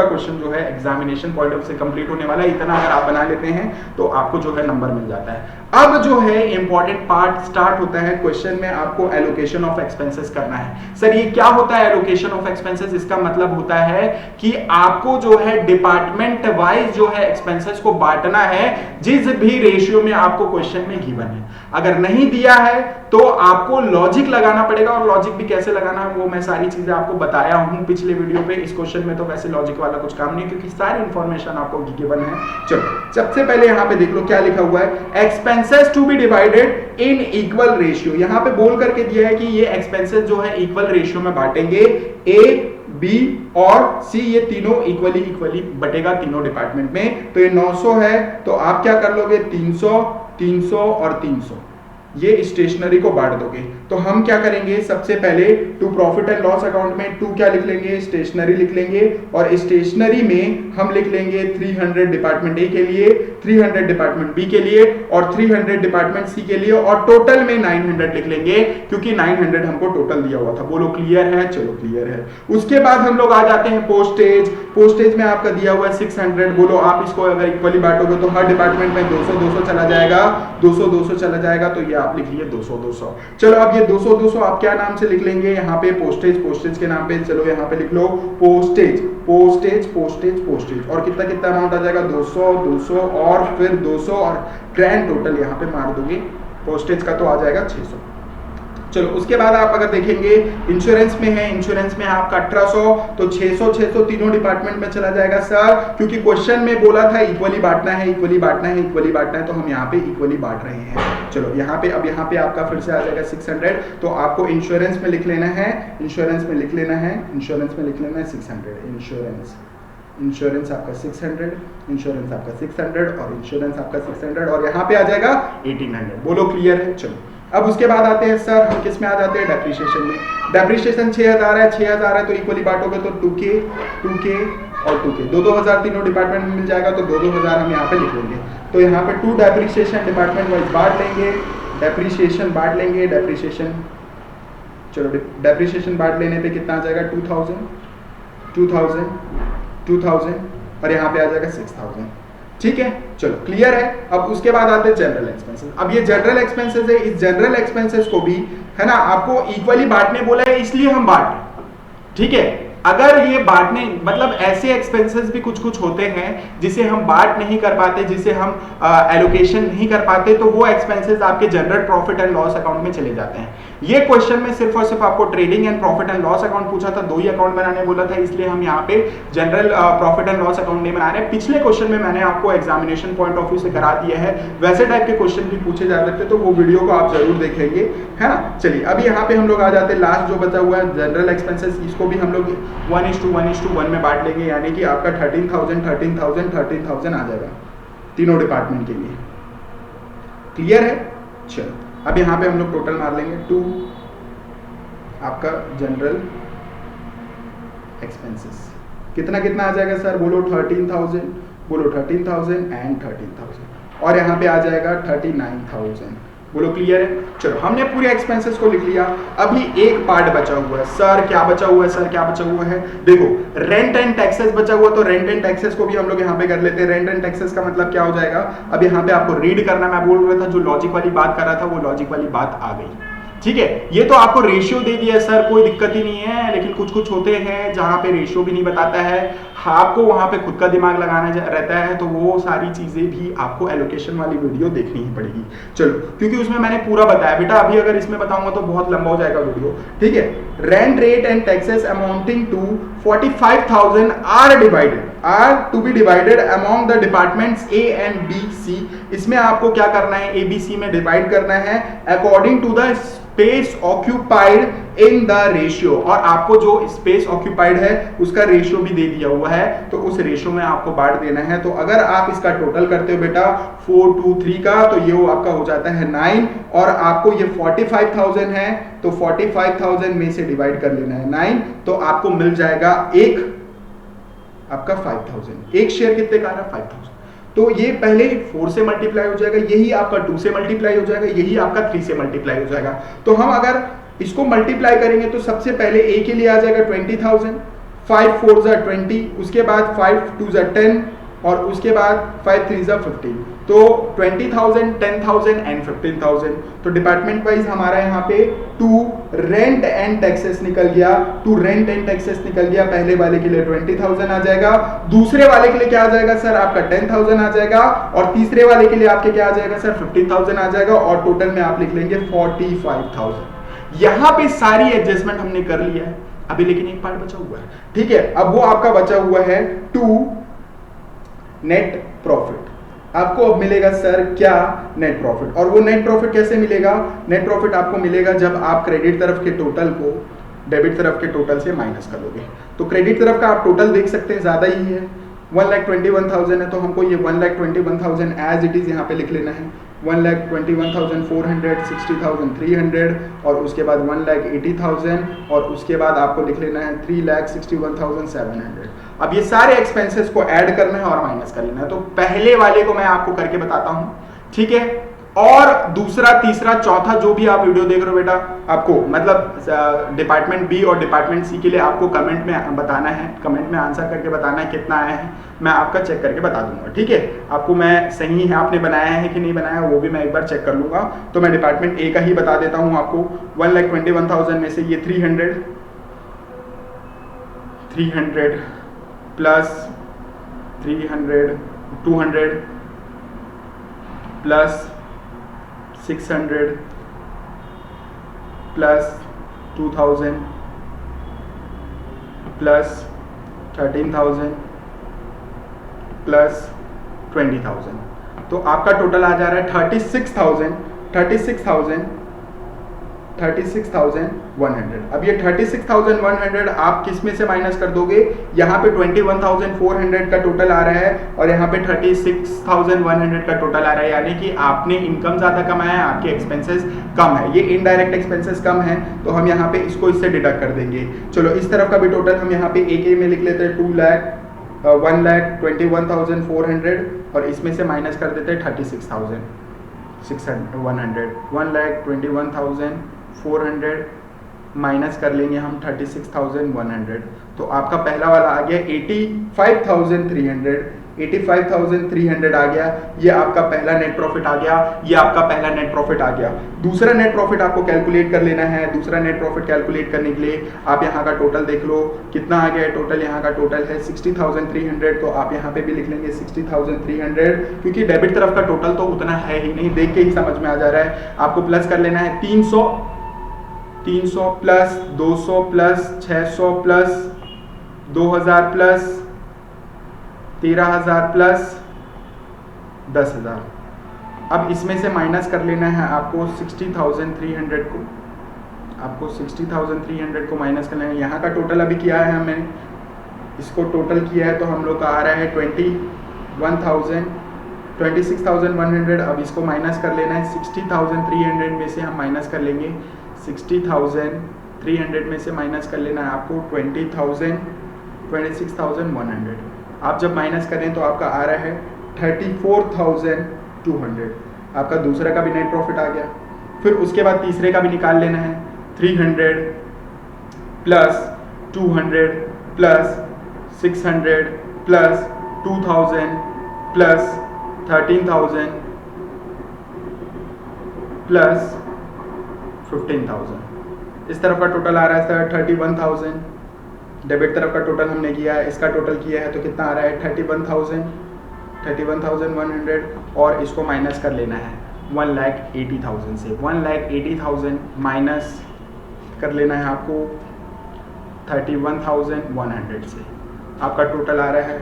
S1: क्वेश्चन जो है एग्जामिनेशन पॉइंट ऑफ से कंप्लीट होने वाला है। इतना अगर आप बना लेते हैं तो आपको जो है नंबर मिल जाता है। अब जो है इंपॉर्टेंट पार्ट स्टार्ट होता है। क्वेश्चन में आपको एलोकेशन ऑफ एक्सपेंसेस करना है। सर ये क्या होता है एलोकेशन ऑफ एक्सपेंसेस? इसका मतलब होता है कि आपको जो है डिपार्टमेंट वाइज जो है एक्सपेंसेस को बांटना है, जिस भी रेशियो में आपको क्वेश्चन में गिवन है। अगर नहीं दिया है तो आपको लॉजिक लगाना पड़ेगा, और लॉजिक भी कैसे लगाना है वो मैं सारी चीजें आपको बताया हूं पिछले वीडियो पे। इस क्वेश्चन में तो वैसे लॉजिक वाला कुछ काम नहीं, क्योंकि सारी इंफॉर्मेशन आपको गिवन है। चलो सबसे पहले यहां पे देख लो क्या लिखा हुआ है, expenses to be divided in equal ratio. यहां पे बोल करके दिया है कि ये एक्सपेंसेस जो है इक्वल रेशियो में बांटेंगे। ए, बी और सी ये तीनों इक्वली बटेगा तीनों डिपार्टमेंट में। तो ये 900 है तो आप क्या कर लोगे? 300, 300 और 300 ये स्टेशनरी को बांट दोगे। तो हम क्या करेंगे? सबसे पहले to profit and loss account में टू क्या लिख लेंगे? स्टेशनरी लिख लेंगे। और स्टेशनरी में हम लिख लेंगे 300 डिपार्टमेंट ए के लिए, 300 डिपार्टमेंट बी के लिए और 300 डिपार्टमेंट सी के लिए, और टोटल में 900 लिख लेंगे क्योंकि 900 हमको टोटल दिया हुआ था। बोलो क्लियर है? चलो क्लियर है। उसके बाद हम लोग आ जाते हैं पोस्टेज। पोस्टेज में आपका दिया हुआ है 600। बोलो आप इसको अगर इक्वली बांटोगे तो हर डिपार्टमेंट में 200 चला जाएगा, 200 चला जाएगा। तो ये आप लिख लिए 200। चलो अब ये 200 आप क्या नाम से लिख लेंगे? यहाँ पे पोस्टेज के नाम पे। चलो यहाँ पे लिख लो पोस्टेज। और कितना अमाउंट आ जाएगा? 200 और फिर 200 और ग्रैंड टोटल यहाँ पे मार दोगे पोस्टेज का तो आ जाएगा 600। चलो उसके बाद आप अगर देखेंगे इंश्योरेंस में है, इंश्योरेंस में आपका 1800, तो 600 तीनों डिपार्टमेंट में चला जाएगा सर, क्योंकि क्वेश्चन में बोला था इक्वली बांटना है, तो हम यहाँ पे इक्वली बांट रहे हैं। चलो यहाँ पे अब यहाँ पे आपका फिर से आ जाएगा 600। तो आपको इंश्योरेंस में लिख लेना है 600, इंश्योरेंस आपका 600, इंश्योरेंस आपका 600 और इंश्योरेंस आपका 600 और यहाँ पे आ जाएगा 1800। बोलो क्लियर है? चलो अब उसके बाद आते हैं सर हम किस में आ जाते हैं? डेप्रिसिएशन में। डेप्रिसिएशन 6000 है, 6000 है तो इक्वली बांटोगे तो 2K और 2K, 2,000 तीनों डिपार्टमेंट में मिल जाएगा, तो 2,000 हम यहाँ पे लिख लेंगे। तो यहाँ पे 2 डेप्रीशिएशन डिपार्टमेंट वाइज बांट लेंगे, डेप्रीशिएशन बांट लेंगे, डेप्रीशिएशन, चलो डेप्रीशिएशन बांट लेने पे कितना आ जाएगा 2000, 2000, 2000 और यहाँ पे आ जाएगा 6000। ठीक है, चलो क्लियर है। अब उसके बाद आते हैं जनरल एक्सपेंसेस। अब ये जनरल एक्सपेंसेस है, इस जनरल एक्सपेंसेस को भी है ना आपको इक्वली बांटने बोला है, इसलिए हम बांट रहे हैं। ठीक है, अगर ये बांटने मतलब ऐसे एक्सपेंसेस भी कुछ कुछ होते हैं जिसे हम बांट नहीं कर पाते, जिसे हम एलोकेशन नहीं कर पाते, तो वो एक्सपेंसेस आपके general profit and loss account में चले जाते हैं। ये क्वेश्चन में सिर्फ और सिर्फ आपको trading and profit and loss account पूछा था, 2 ही अकाउंट बनाने बोला था, इसलिए हम यहाँ पे general profit and loss account नहीं बना रहे। पिछले क्वेश्चन में मैंने आपको एग्जामिनेशन पॉइंट ऑफ व्यू से करा दिया है, वैसे टाइप के क्वेश्चन भी पूछे जा सकते, तो वो वीडियो को आप जरूर देखेंगे, है ना। चलिए अब यहाँ पे हम लोग आ जाते हैं लास्ट जो बचा हुआ है जनरल एक्सपेंसेस, इसको भी हम लोग 1:1:1 में बांट लेंगे, यानी कि आपका 13,000 13,000 13,000 आ जाएगा तीनों डिपार्टमेंट के लिए। क्लियर है, चलो अब यहाँ पे हम लोग टोटल मार लेंगे 2 आपका जनरल एक्सपेंसेस कितना कितना आ जाएगा सर, बोलो 13,000, बोलो 13,000 एंड 13,000 और यहाँ पे आ जाएगा 39,000, बोलो क्लियर है। चलो हमने पूरे एक्सपेंसेस को लिख लिया, अभी एक पार्ट बचा हुआ है। सर क्या बचा हुआ है, सर क्या बचा हुआ है, देखो रेंट एंड टैक्सेस बचा हुआ, तो रेंट एंड टैक्सेस को भी हम लोग यहाँ पे कर लेते हैं। रेंट एंड टैक्सेस का मतलब क्या हो जाएगा, अब यहाँ पे आपको रीड करना, मैं बोल रहा था जो लॉजिक वाली बात कर रहा था वो लॉजिक वाली बात आ गई। ठीक है, ये तो आपको रेशियो दे दिया सर, कोई दिक्कत ही नहीं है, लेकिन कुछ कुछ होते हैं जहां पे रेशियो भी नहीं बताता है, आपको वहां पे खुद का दिमाग लगाना रहता है, तो वो सारी चीजें भी आपको एलोकेशन वाली वीडियो देखनी ही पड़ेगी। चलो क्योंकि उसमें मैंने पूरा बताया बेटा, अभी अगर इसमें बताऊंगा तो बहुत लंबा हो जाएगा वीडियो। ठीक है, rent rate and taxes amounting to 45,000 are to be divided among the departments A and B C. इसमें आपको क्या करना है, ए बी सी में डिवाइड करना है according to the space occupied in the ratio, और आपको जो स्पेस ऑक्यूपाइड है उसका रेशियो भी दे दिया हुआ है, तो उस रेशियो में आपको बांट देना है। तो अगर आप इसका टोटल करते हो बेटा 4, 2, 3 का, तो ये आपका हो जाता है 9, और आपको ये 45,000 है, तो 45,000 में से डिवाइड कर लेना है 9, तो आपको मिल जाएगा एक आपका 5,000। एक शेयर कितने का आ रहा है 5,000, तो ये पहले 4 से मल्टीप्लाई हो जाएगा, यही आपका 2 से मल्टीप्लाई हो जाएगा, यही आपका 3 से मल्टीप्लाई हो जाएगा। तो हम अगर इसको मल्टीप्लाई करेंगे तो सबसे पहले ए के लिए आ जाएगा 20,000, 5 4 जा 20, उसके बाद 5 2 जा 10, और उसके बाद 5 3 जा 15, तो 20,000 10,000 एंड 15,000। तो डिपार्टमेंट वाइज हमारा यहाँ पे 2 रेंट एंड टैक्सेस निकल गया, 2 रेंट एंड टैक्सेस निकल गया। पहले वाले के लिए 20,000 आ जाएगा, दूसरे वाले के लिए क्या आ जाएगा सर आपका 10,000 आ जाएगा, और तीसरे वाले के लिए आपके क्या आ जाएगा सर 15,000 आ जाएगा, और टोटल में आप लिख लेंगे 45,000। यहाँ पे सारी एडजस्टमेंट हमने कर लिया है अभी, लेकिन एक पार्ट बचा हुआ है। ठीक है, अब वो आपका बचा हुआ है 2 नेट प्रॉफिट। आपको अब मिलेगा सर क्या, नेट प्रॉफिट। और वो नेट प्रॉफिट कैसे मिलेगा, नेट प्रॉफिट आपको मिलेगा जब आप क्रेडिट तरफ के टोटल को डेबिट तरफ के टोटल से माइनस कर लोगे। तो क्रेडिट तरफ का आप टोटल देख सकते हैं ज्यादा ही है, 1,21,000 है, तो हमको ये 1,21,000 एज इट इज यहाँ पे लिख लेना है। 1,21,400, 60,300, और उसके बाद 1,80,000, और उसके बाद आपको लिख लेना है 3,61,700। अब ये सारे एक्सपेंसेस को ऐड करना है और माइनस कर लेना है। तो पहले वाले को मैं आपको करके बताता हूं, ठीक है, और दूसरा तीसरा चौथा जो भी आप वीडियो देख रहे हो बेटा, आपको मतलब डिपार्टमेंट बी और डिपार्टमेंट सी के लिए आपको कमेंट में बताना है, कमेंट में आंसर करके बताना है कितना आया है, मैं आपका चेक करके बता दूंगा। ठीक है, आपको मैं सही है आपने बनाया है कि नहीं बनाया वो भी मैं एक बार चेक कर लूंगा। तो मैं डिपार्टमेंट ए का ही बता देता हूं आपको। 1,21,000 में से ये 300 plus 300 200 plus 600 plus 2,000 plus 13,000 plus 20,000, तो आपका टोटल आ जा रहा है 36,100। अब ये 36,100 आप किस में से माइनस कर दोगे, यहाँ पे 21,400 का टोटल आ रहा है, और यहाँ पे 36,100 का टोटल आ रहा है, यानी कि आपने इनकम ज्यादा कमाया है, आपके एक्सपेंसेस कम है, ये इनडायरेक्ट एक्सपेंसेस कम है, तो हम यहाँ पे इसको इससे डिडक्ट कर देंगे। चलो इस तरफ का भी टोटल हम यहाँ पे एक में लिख लेते हैं, 1,21,400 और इसमें से माइनस कर देते हैं 36,100। 1,21,400 माइनस कर लेंगे हम 36,100, तो आपका पहला वाला आ गया 85,300। 85,300 आ गया, ये आपका पहला नेट प्रॉफिट आ गया, ये आपका पहला नेट प्रॉफिट आ गया। दूसरा नेट प्रॉफिट आपको कैलकुलेट कर लेना है। दूसरा नेट प्रॉफिट कैलकुलेट करने के लिए आप यहाँ का टोटल देख लो कितना आ गया है। टोटल यहाँ का टोटल है 60,300, तो आप यहाँ पे भी लिख लेंगे 60,300, क्योंकि डेबिट तरफ का टोटल तो उतना है ही नहीं, देख के ही समझ में आ जा रहा है। आपको प्लस कर लेना है 300 plus 200 plus 600 plus 2,000 plus 13,000 plus 10,000। अब इसमें से माइनस कर लेना है आपको 60,300 को। आपको 60,300 को माइनस कर लेना है। यहाँ का टोटल अभी किया है हमने, इसको टोटल किया है तो हम लोग का आ रहा है 26,100। अब इसको माइनस कर लेना है 60,300 में से हम माइनस कर लेंगे 60,300 में से माइनस कर लेना है आपको 26,100। आप जब माइनस करें तो आपका आ रहा है 34,200। आपका दूसरा का भी नेट प्रॉफिट आ गया। फिर उसके बाद तीसरे का भी निकाल लेना है 300 plus 200 plus 600 plus 2,000 plus 13,000 plus 15,000। इस तरफ का टोटल आ रहा है 31,000। डेबिट तरफ का टोटल हमने किया है, इसका टोटल किया है तो कितना आ रहा है 31,100, और इसको माइनस कर लेना है 1,80,000 से। 1,80,000 माइनस कर लेना है आपको 31,100 से। आपका टोटल आ रहा है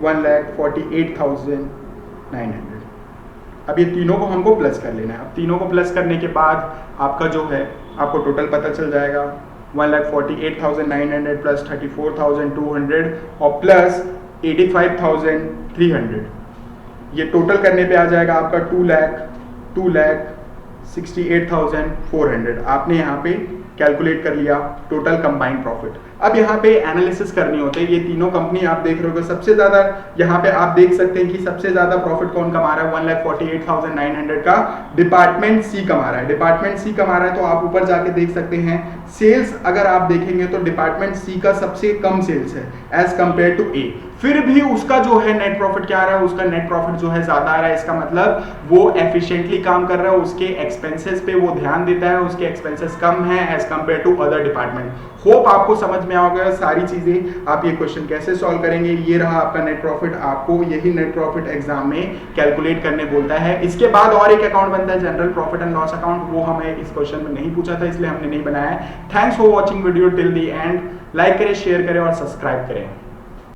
S1: 1,48,900। अब ये तीनों को हमको प्लस कर लेना है। अब तीनों को प्लस करने के बाद आपका जो है आपको टोटल पता चल जाएगा 1,48,900 प्लस 34,200 और प्लस 85,300। ये टोटल करने पे आ जाएगा आपका 2,68,400। आपने यहाँ पे कैलकुलेट कर लिया टोटल कंबाइंड प्रॉफिट। अब यहाँ पे एनालिसिस करनी होती है। ये तीनों कंपनी आप देख रहे हो, सबसे ज्यादा यहाँ पे आप देख सकते हैं कि सबसे ज्यादा प्रॉफिट कौन कमा रहा है। 1,48,900 का डिपार्टमेंट सी कमा रहा है। डिपार्टमेंट सी कमा रहा है तो आप ऊपर जाके देख सकते हैं सेल्स अगर आप देखेंगे तो डिपार्टमेंट सी का सबसे कम सेल्स है एज कंपेयर टू ए। फिर भी उसका जो है नेट प्रॉफिट क्या आ रहा है, उसका नेट प्रॉफिट जो है ज्यादा आ रहा है। इसका मतलब वो एफिशिएंटली काम कर रहा है, उसके एक्सपेंसेस पे वो ध्यान देता है, उसके एक्सपेंसेस कम है as compare to other department. Hope आपको समझ में आ गया सारी चीजें। आप ये क्वेश्चन कैसे सॉल्व करेंगे। ये रहा आपका नेट प्रॉफिट। आपको यही नेट प्रॉफिट एग्जाम में कैलकुलेट करने बोलता है। इसके बाद और एक अकाउंट बनता है general profit and loss account, वो हमें इस क्वेश्चन में नहीं पूछा था इसलिए हमने नहीं बनाया है। Thanks for watching video till the end. Like करें, शेयर करें और सब्सक्राइब करें।